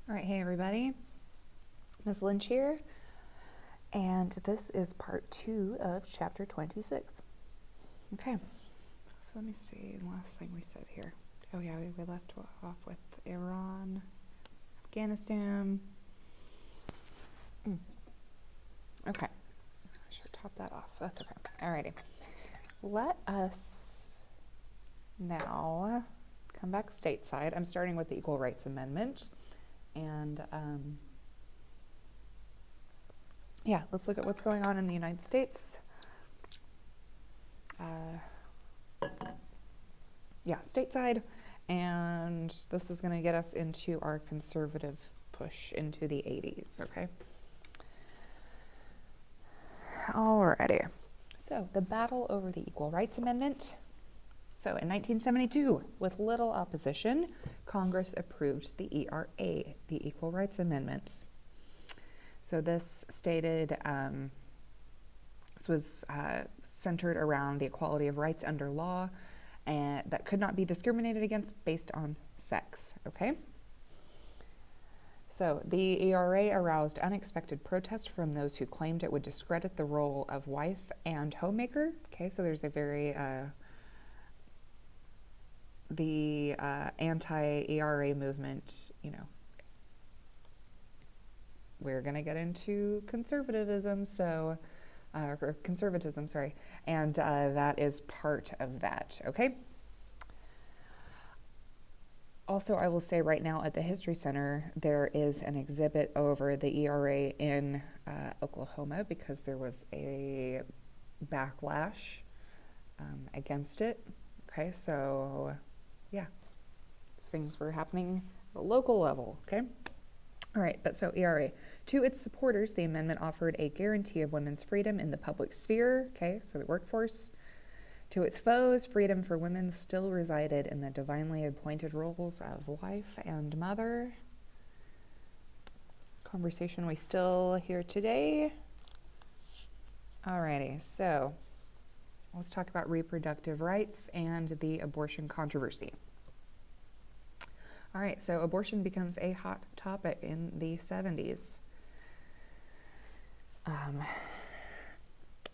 All right, hey everybody, Ms. Lynch here, and this is part 2 of chapter 26. Okay, so let me see the last thing we said here. Oh yeah, we left off with Iran, Afghanistan. Okay, I should top that off. That's okay. Alrighty, let us now come back stateside. I'm starting with the Equal Rights Amendment, and yeah, let's look at what's going on in the United States. Stateside, and this is going to get us into our conservative push into the 80s, okay? Alrighty. So, the battle over the Equal Rights Amendment. So, in 1972, with little opposition, Congress approved the ERA, the Equal Rights Amendment. So, this stated, this was centered around the equality of rights under law and that could not be discriminated against based on sex, okay? So the ERA aroused unexpected protest from those who claimed it would discredit the role of wife and homemaker, okay? So there's a very, the anti-ERA movement, you know, we're gonna get into conservatism, and that is part of that, okay? Also, I will say right now at the History Center, there is an exhibit over the ERA in Oklahoma because there was a backlash against it, okay? So, yeah, things were happening at the local level, okay? All right, but so ERA. To its supporters, the amendment offered a guarantee of women's freedom in the public sphere, okay, so the workforce. To its foes, freedom for women still resided in the divinely appointed roles of wife and mother. Conversation we still hear today. Alrighty, so let's talk about reproductive rights and the abortion controversy. All right, so abortion becomes a hot topic in the 70s.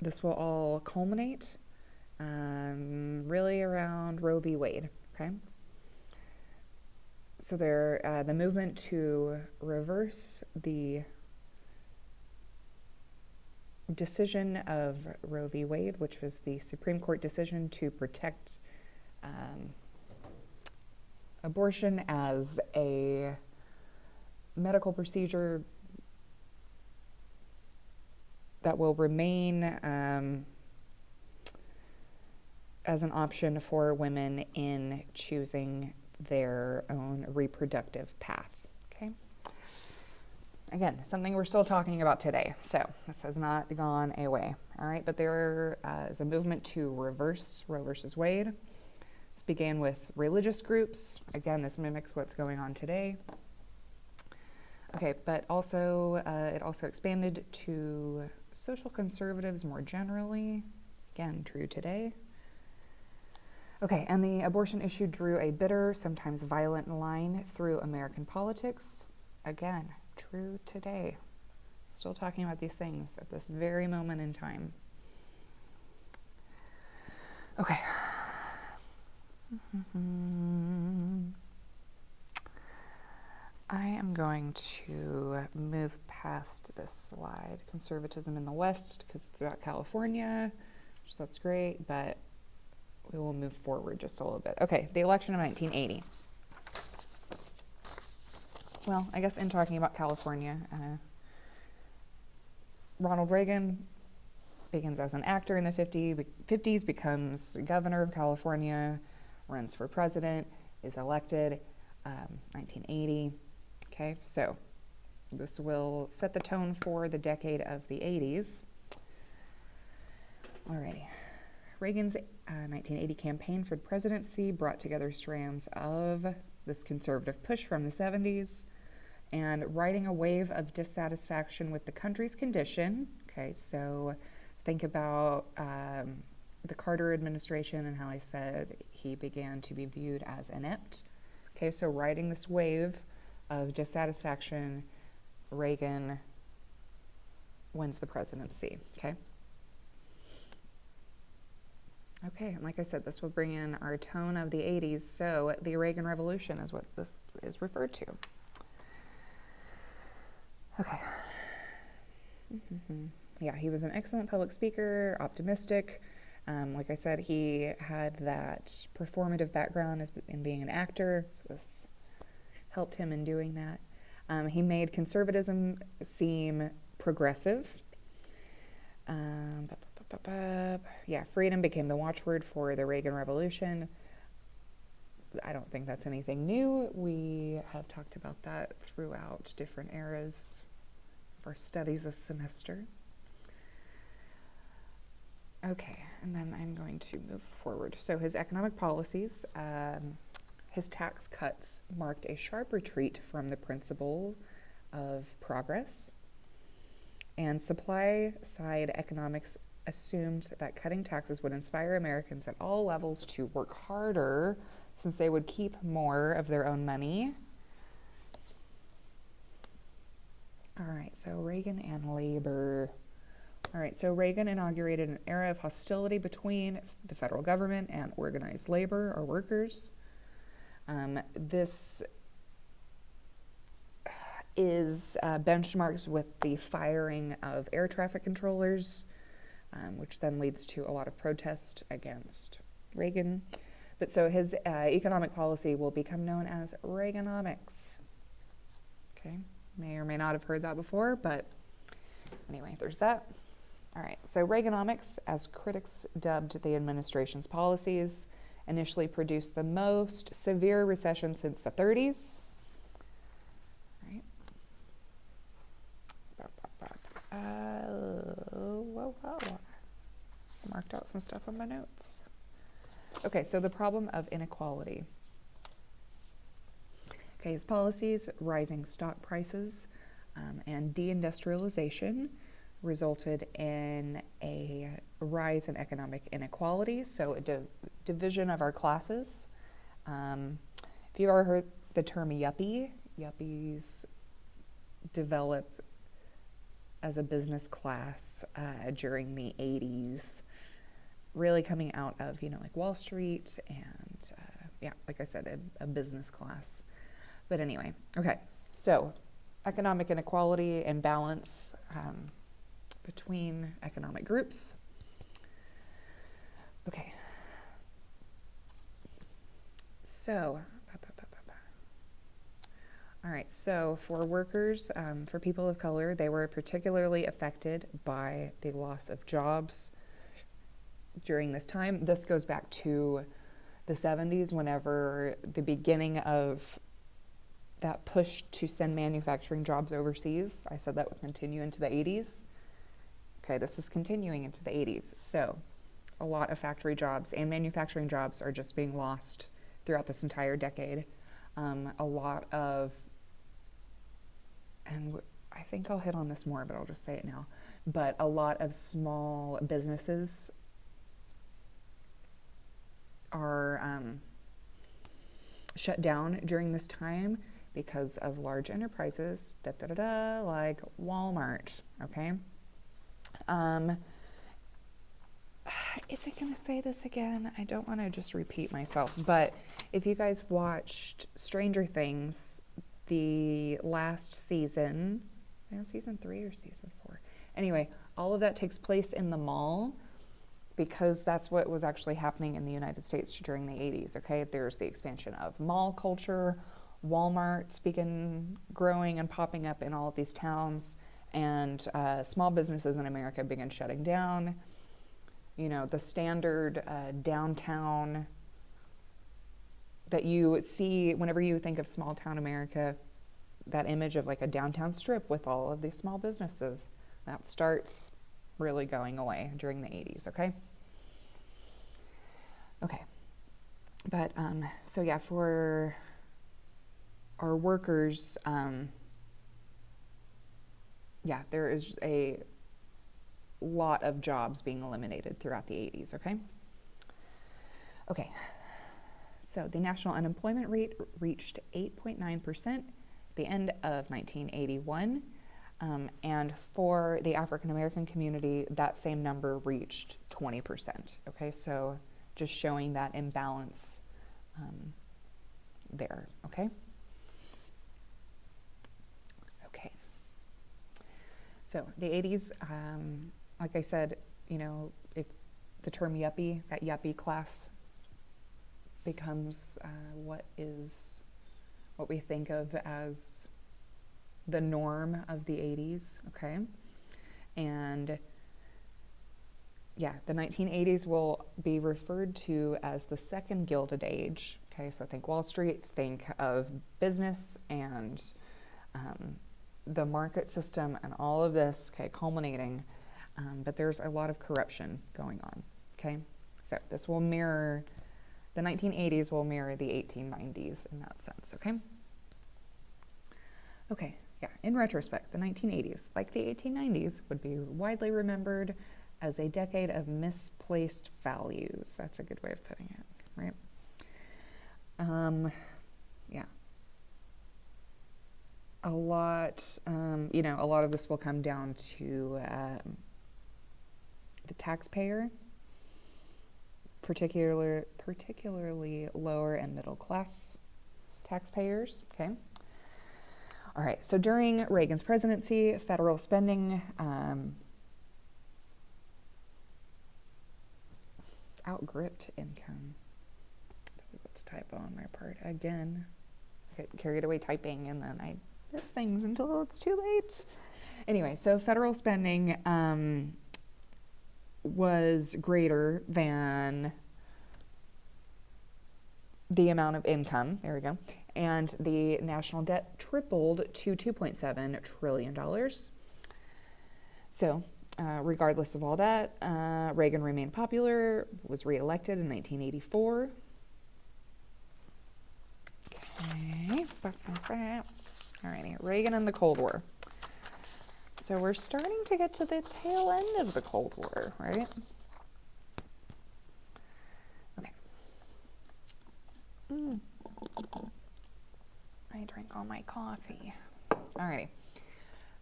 This will all culminate really around Roe v. Wade, okay? So the movement to reverse the decision of Roe v. Wade, which was the Supreme Court decision to protect abortion as a medical procedure that will remain as an option for women in choosing their own reproductive path, okay? Again, something we're still talking about today, so this has not gone away, all right? But there is a movement to reverse Roe versus Wade. This began with religious groups. Again, this mimics what's going on today. Okay, but also it also expanded to social conservatives more generally. Again, true today. Okay, and the abortion issue drew a bitter, sometimes violent line through American politics. Again, true today. Still talking about these things at this very moment in time. Okay. I am going to move past this slide, conservatism in the West, because it's about California, so that's great, but we will move forward just a little bit. Okay, the election of 1980. Well, I guess in talking about California, Ronald Reagan begins as an actor in the 50s, becomes governor of California, runs for president, is elected, 1980. Okay, so this will set the tone for the decade of the 80s. Alrighty. Reagan's 1980 campaign for the presidency brought together strands of this conservative push from the 70s and riding a wave of dissatisfaction with the country's condition. Okay, so think about the Carter administration and how I said he began to be viewed as inept. Okay, so riding this wave of dissatisfaction, Reagan wins the presidency, okay? Okay, and like I said, this will bring in our tone of the 80s, so the Reagan Revolution is what this is referred to. Okay. Yeah, he was an excellent public speaker, optimistic. Like I said, he had that performative background in being an actor, so this helped him in doing that. He made conservatism seem progressive. Yeah, freedom became the watchword for the Reagan Revolution. I don't think that's anything new. We have talked about that throughout different eras of our studies this semester. Okay, and then I'm going to move forward. So his economic policies, his tax cuts marked a sharp retreat from the principle of progress. And supply-side economics assumed that cutting taxes would inspire Americans at all levels to work harder since they would keep more of their own money. All right, so Reagan and labor. All right, so Reagan inaugurated an era of hostility between the federal government and organized labor or workers. This is benchmarked with the firing of air traffic controllers, which then leads to a lot of protest against Reagan. But so his economic policy will become known as Reaganomics. Okay, may or may not have heard that before, but anyway, there's that. All right, so Reaganomics, as critics dubbed the administration's policies, initially produced the most severe recession since the 30s. I marked out some stuff on my notes. Okay, so the problem of inequality. Okay, his policies, rising stock prices, and deindustrialization resulted in a rise in economic inequality, so a division of our classes. If you've ever heard the term yuppie, yuppies develop as a business class during the 80s, really coming out of, like Wall Street and, like I said, a business class. But anyway, okay, so economic inequality and balance between economic groups. Okay, so all right, so for workers, for people of color, they were particularly affected by the loss of jobs during this time. This goes back to the 70s, whenever the beginning of that push to send manufacturing jobs overseas. I said that would continue into the 80s. Okay, this is continuing into the 80s. So a lot of factory jobs and manufacturing jobs are just being lost throughout this entire decade. A lot of, and I think I'll hit on this more, but I'll just say it now, but a lot of small businesses are shut down during this time because of large enterprises, like Walmart, okay? Is it going to say this again? I don't want to just repeat myself, but if you guys watched Stranger Things, the last season, season 3 or season 4? Anyway, all of that takes place in the mall because that's what was actually happening in the United States during the 80s, okay? There's the expansion of mall culture, Walmart's began growing and popping up in all of these towns, and small businesses in America began shutting down. The standard downtown that you see whenever you think of small town America, that image of like a downtown strip with all of these small businesses, that starts really going away during the 80s, okay? Okay. But, so yeah, for our workers, there is a lot of jobs being eliminated throughout the 80s, okay? Okay. So the national unemployment rate reached 8.9% the end of 1981. And for the African American community, that same number reached 20%. Okay, so just showing that imbalance there. Okay. Okay. So the 80s, like I said, if the term yuppie, that yuppie class becomes what we think of as the norm of the 80s, okay? And yeah, the 1980s will be referred to as the second Gilded Age, okay? So think Wall Street, think of business and the market system and all of this, okay, culminating. But there's a lot of corruption going on, okay? So this will mirror, the 1980s will mirror the 1890s in that sense, okay? Okay, yeah, in retrospect, the 1980s, like the 1890s, would be widely remembered as a decade of misplaced values. That's a good way of putting it, right? Yeah. A lot of this will come down to the taxpayer, particularly lower and middle class taxpayers, okay? All right, so during Reagan's presidency, federal spending outgripped income. That's a typo on my part again. I get carried away typing and then I miss things until it's too late. Anyway, so federal spending was greater than the amount of income. There we go. And the national debt tripled to $2.7 trillion. So, regardless of all that, Reagan remained popular, was reelected in 1984. Okay. Alrighty, Reagan and the Cold War. So we're starting to get to the tail end of the Cold War, right? Okay. I drank all my coffee. Alrighty.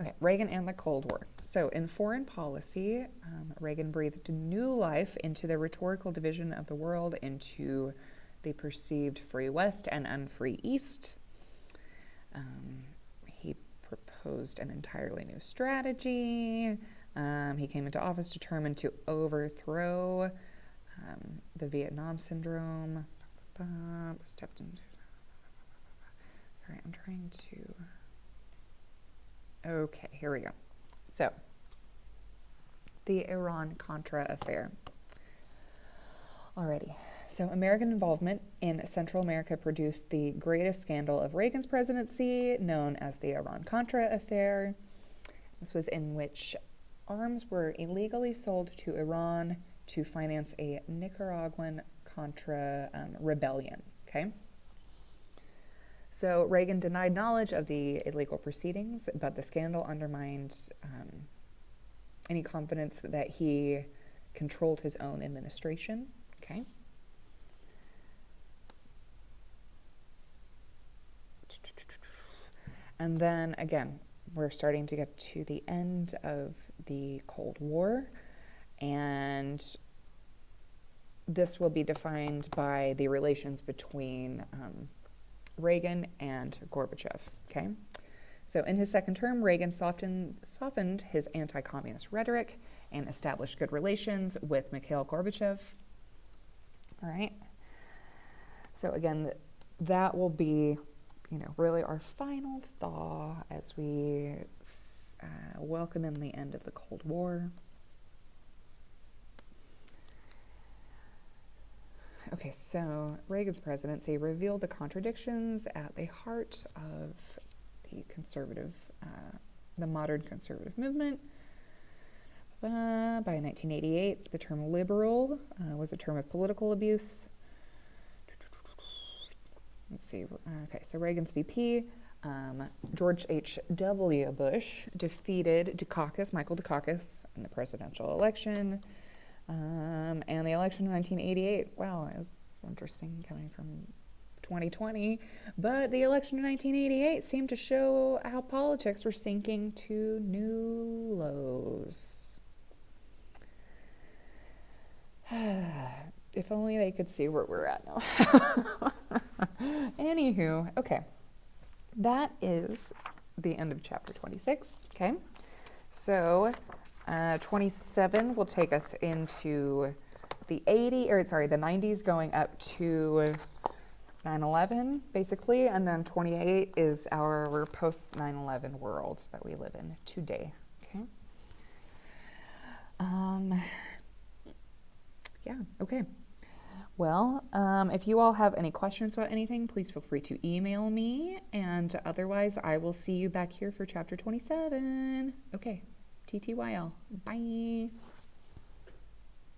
Okay, Reagan and the Cold War. So in foreign policy, Reagan breathed new life into the rhetorical division of the world into the perceived free West and unfree East. He proposed an entirely new strategy. He came into office determined to overthrow the Vietnam Syndrome. Stepped into. Sorry, I'm trying to. Okay, here we go. So, the Iran-Contra affair. Alrighty. So, American involvement in Central America produced the greatest scandal of Reagan's presidency, known as the Iran-Contra affair. This was in which arms were illegally sold to Iran to finance a Nicaraguan Contra rebellion, okay? So Reagan denied knowledge of the illegal proceedings, but the scandal undermined any confidence that he controlled his own administration, okay? And then, again, we're starting to get to the end of the Cold War, and this will be defined by the relations between Reagan and Gorbachev, okay? So in his second term, Reagan softened his anti-communist rhetoric and established good relations with Mikhail Gorbachev, all right? So again, that will be, really our final thaw as we welcome in the end of the Cold War. Okay, so Reagan's presidency revealed the contradictions at the heart of the modern conservative movement. By 1988, the term liberal was a term of political abuse. Let's see. Okay, so Reagan's VP, George H.W. Bush, defeated Michael Dukakis, in the presidential election. And the election in 1988, wow, it's interesting coming from 2020, but the election of 1988 seemed to show how politics were sinking to new lows. If only they could see where we're at now. Anywho, okay. That is the end of chapter 26, okay? So 27 will take us into the 90s going up to 9/11, basically, and then 28 is our post 9/11 world that we live in today, okay? Yeah, okay. Well, if you all have any questions about anything, please feel free to email me, and otherwise I will see you back here for chapter 27. Okay, TTYL. Bye.